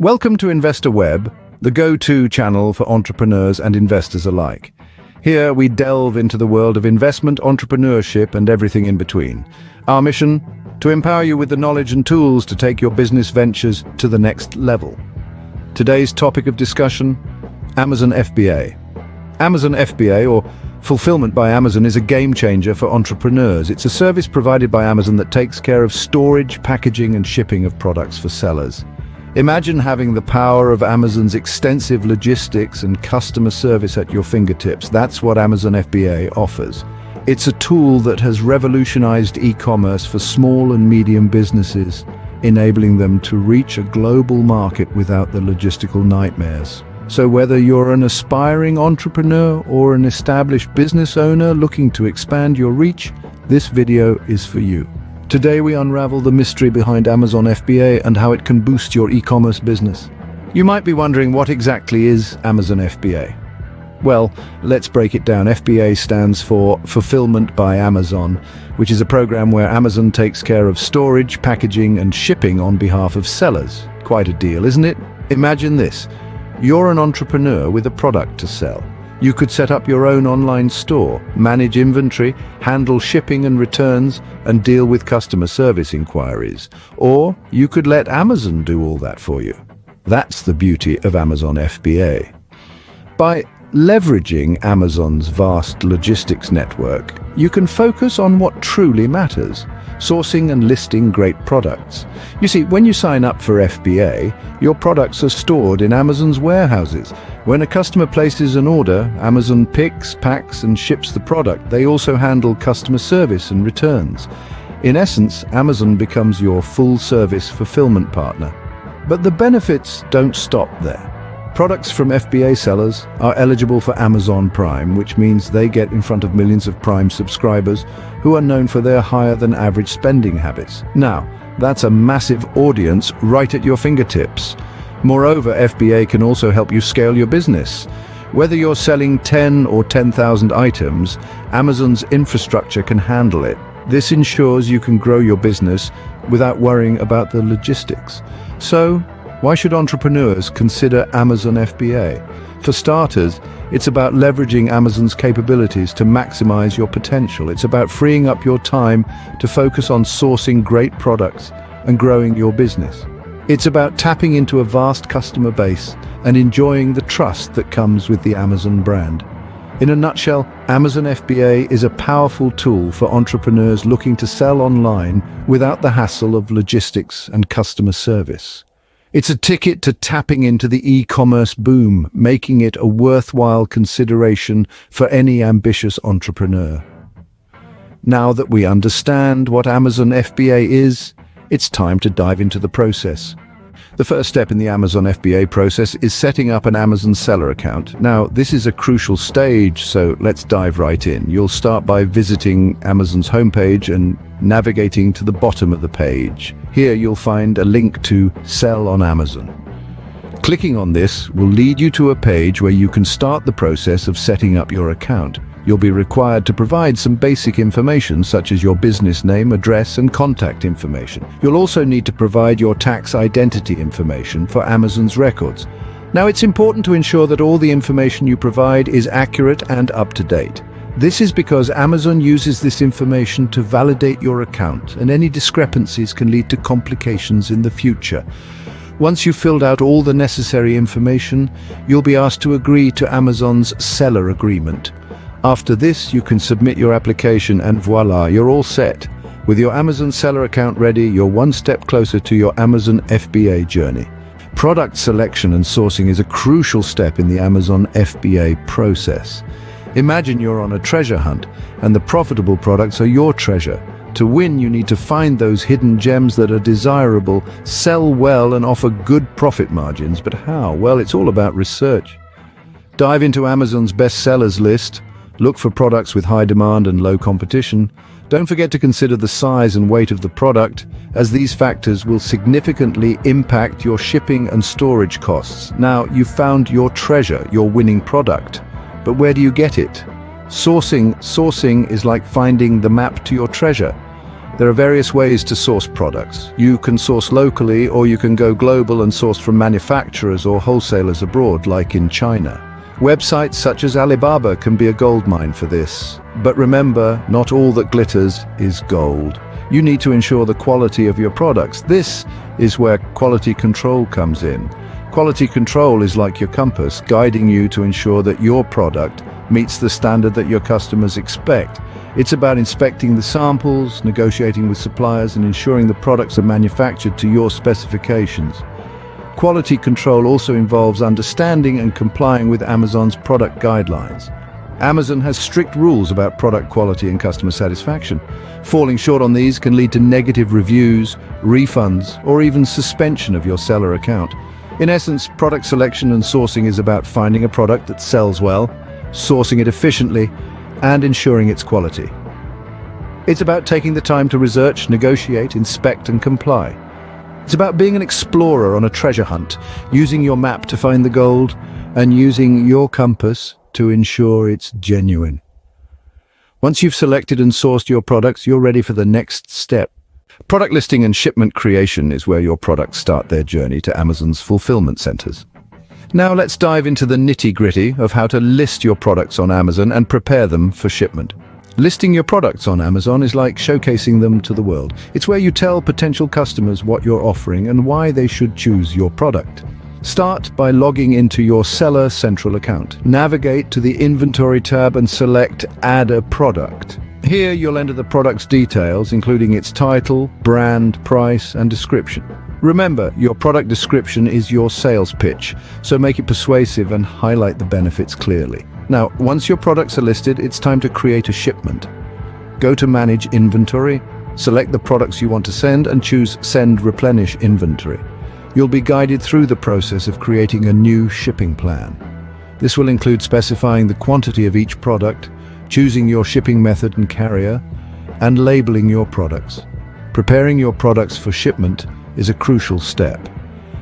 Welcome to Investor Web, the go-to channel for entrepreneurs and investors alike. Here we delve into the world of investment, entrepreneurship, and everything in between. Our mission? To empower you with the knowledge and tools to take your business ventures to the next level. Today's topic of discussion: Amazon FBA. Amazon FBA, or Fulfillment by Amazon, is a game changer for entrepreneurs. It's a service provided by Amazon that takes care of storage, packaging, and shipping of products for sellers. Imagine having the power of Amazon's extensive logistics and customer service at your fingertips. That's what Amazon FBA offers. It's a tool that has revolutionized e-commerce for small and medium businesses, enabling them to reach a global market without the logistical nightmares. So whether you're an aspiring entrepreneur or an established business owner looking to expand your reach, this video is for you. Today we unravel the mystery behind Amazon FBA and how it can boost your e-commerce business. You might be wondering, what exactly is Amazon FBA? Well, let's break it down. FBA stands for Fulfillment by Amazon, which is a program where Amazon takes care of storage, packaging, and shipping on behalf of sellers. Quite a deal, isn't it? Imagine this. You're an entrepreneur with a product to sell. You could set up your own online store, manage inventory, handle shipping and returns, and deal with customer service inquiries. Or you could let Amazon do all that for you. That's the beauty of Amazon FBA. By leveraging Amazon's vast logistics network, you can focus on what truly matters: sourcing and listing great products. You see, when you sign up for FBA, your products are stored in Amazon's warehouses. When a customer places an order, Amazon picks, packs, and ships the product. They also handle customer service and returns. In essence, Amazon becomes your full-service fulfillment partner. But the benefits don't stop there. Products from FBA sellers are eligible for Amazon Prime, which means they get in front of millions of Prime subscribers who are known for their higher-than-average spending habits. Now, that's a massive audience right at your fingertips. Moreover, FBA can also help you scale your business. Whether you're selling 10 or 10,000 items, Amazon's infrastructure can handle it. This ensures you can grow your business without worrying about the logistics. So, why should entrepreneurs consider Amazon FBA? For starters, it's about leveraging Amazon's capabilities to maximize your potential. It's about freeing up your time to focus on sourcing great products and growing your business. It's about tapping into a vast customer base and enjoying the trust that comes with the Amazon brand. In a nutshell, Amazon FBA is a powerful tool for entrepreneurs looking to sell online without the hassle of logistics and customer service. It's a ticket to tapping into the e-commerce boom, making it a worthwhile consideration for any ambitious entrepreneur. Now that we understand what Amazon FBA is, it's time to dive into the process. The first step in the Amazon FBA process is setting up an Amazon seller account. Now, this is a crucial stage, so let's dive right in. You'll start by visiting Amazon's homepage and navigating to the bottom of the page. Here you'll find a link to Sell on Amazon. Clicking on this will lead you to a page where you can start the process of setting up your account. You'll be required to provide some basic information such as your business name, address, and contact information. You'll also need to provide your tax identity information for Amazon's records. Now, it's important to ensure that all the information you provide is accurate and up to date. This is because Amazon uses this information to validate your account, and any discrepancies can lead to complications in the future. Once you've filled out all the necessary information, you'll be asked to agree to Amazon's seller agreement. After this, you can submit your application and voila, you're all set. With your Amazon seller account ready, you're one step closer to your Amazon FBA journey. Product selection and sourcing is a crucial step in the Amazon FBA process. Imagine you're on a treasure hunt, and the profitable products are your treasure. To win, you need to find those hidden gems that are desirable, sell well, and offer good profit margins. But how? Well, it's all about research. Dive into Amazon's bestsellers list. Look for products with high demand and low competition. Don't forget to consider the size and weight of the product, as these factors will significantly impact your shipping and storage costs. Now, you've found your treasure, your winning product. But where do you get it? Sourcing is like finding the map to your treasure. There are various ways to source products. You can source locally, or you can go global and source from manufacturers or wholesalers abroad, like in China. Websites such as Alibaba can be a goldmine for this. But remember, not all that glitters is gold. You need to ensure the quality of your products. This is where quality control comes in. Quality control is like your compass, guiding you to ensure that your product meets the standard that your customers expect. It's about inspecting the samples, negotiating with suppliers, and ensuring the products are manufactured to your specifications. Quality control also involves understanding and complying with Amazon's product guidelines. Amazon has strict rules about product quality and customer satisfaction. Falling short on these can lead to negative reviews, refunds, or even suspension of your seller account. In essence, product selection and sourcing is about finding a product that sells well, sourcing it efficiently, and ensuring its quality. It's about taking the time to research, negotiate, inspect, and comply. It's about being an explorer on a treasure hunt, using your map to find the gold, and using your compass to ensure it's genuine. Once you've selected and sourced your products, you're ready for the next step. Product listing and shipment creation is where your products start their journey to Amazon's fulfillment centers. Now let's dive into the nitty-gritty of how to list your products on Amazon and prepare them for shipment. Listing your products on Amazon is like showcasing them to the world. It's where you tell potential customers what you're offering and why they should choose your product. Start by logging into your Seller Central account. Navigate to the Inventory tab and select Add a Product. Here you'll enter the product's details, including its title, brand, price, and description. Remember, your product description is your sales pitch, so make it persuasive and highlight the benefits clearly. Now, once your products are listed, it's time to create a shipment. Go to Manage Inventory, select the products you want to send, and choose Send Replenish Inventory. You'll be guided through the process of creating a new shipping plan. This will include specifying the quantity of each product, choosing your shipping method and carrier, and labeling your products. Preparing your products for shipment is a crucial step.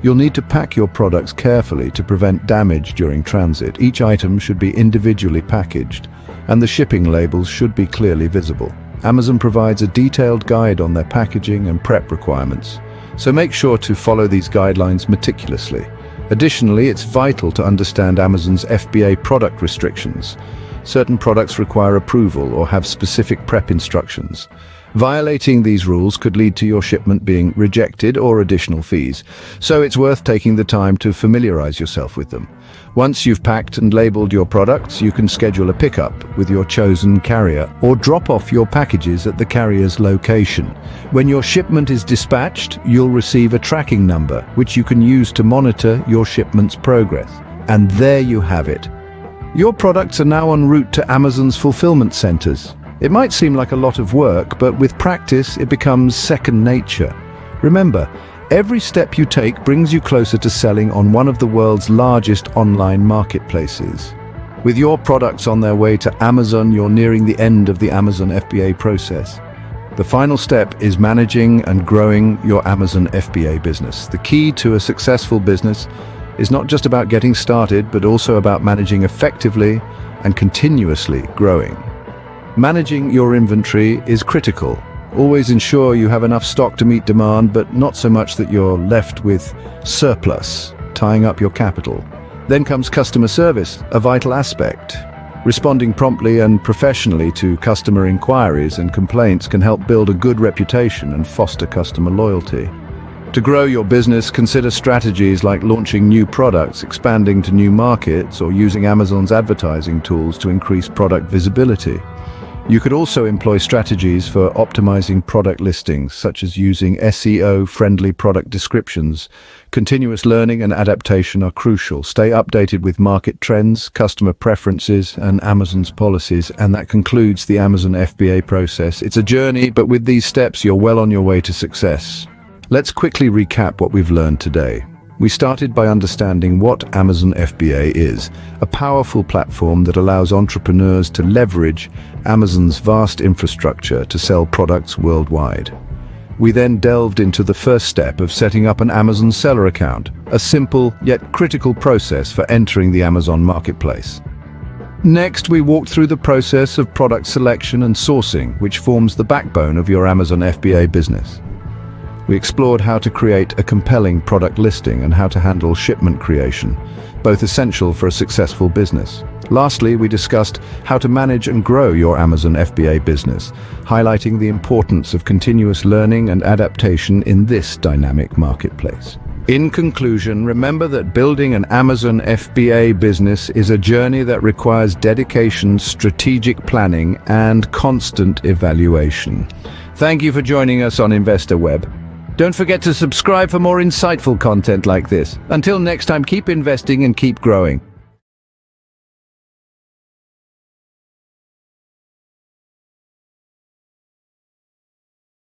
You'll need to pack your products carefully to prevent damage during transit. Each item should be individually packaged, and the shipping labels should be clearly visible. Amazon provides a detailed guide on their packaging and prep requirements, so make sure to follow these guidelines meticulously. Additionally, it's vital to understand Amazon's FBA product restrictions. Certain products require approval or have specific prep instructions. Violating these rules could lead to your shipment being rejected or additional fees, so it's worth taking the time to familiarize yourself with them. Once you've packed and labeled your products, you can schedule a pickup with your chosen carrier or drop off your packages at the carrier's location. When your shipment is dispatched, you'll receive a tracking number, which you can use to monitor your shipment's progress. And there you have it. Your products are now en route to Amazon's fulfillment centers. It might seem like a lot of work, but with practice, it becomes second nature. Remember, every step you take brings you closer to selling on one of the world's largest online marketplaces. With your products on their way to Amazon, you're nearing the end of the Amazon FBA process. The final step is managing and growing your Amazon FBA business. The key to a successful business is not just about getting started, but also about managing effectively and continuously growing. Managing your inventory is critical. Always ensure you have enough stock to meet demand, but not so much that you're left with surplus, tying up your capital. Then comes customer service, a vital aspect. Responding promptly and professionally to customer inquiries and complaints can help build a good reputation and foster customer loyalty. To grow your business, consider strategies like launching new products, expanding to new markets, or using Amazon's advertising tools to increase product visibility. You could also employ strategies for optimizing product listings, such as using SEO-friendly product descriptions. Continuous learning and adaptation are crucial. Stay updated with market trends, customer preferences, and Amazon's policies, and that concludes the Amazon FBA process. It's a journey, but with these steps, you're well on your way to success. Let's quickly recap what we've learned today. We started by understanding what Amazon FBA is, a powerful platform that allows entrepreneurs to leverage Amazon's vast infrastructure to sell products worldwide. We then delved into the first step of setting up an Amazon seller account, a simple yet critical process for entering the Amazon marketplace. Next, we walked through the process of product selection and sourcing, which forms the backbone of your Amazon FBA business. We explored how to create a compelling product listing and how to handle shipment creation, both essential for a successful business. Lastly, we discussed how to manage and grow your Amazon FBA business, highlighting the importance of continuous learning and adaptation in this dynamic marketplace. In conclusion, remember that building an Amazon FBA business is a journey that requires dedication, strategic planning, and constant evaluation. Thank you for joining us on Investor Web. Don't forget to subscribe for more insightful content like this. Until next time, keep investing and keep growing.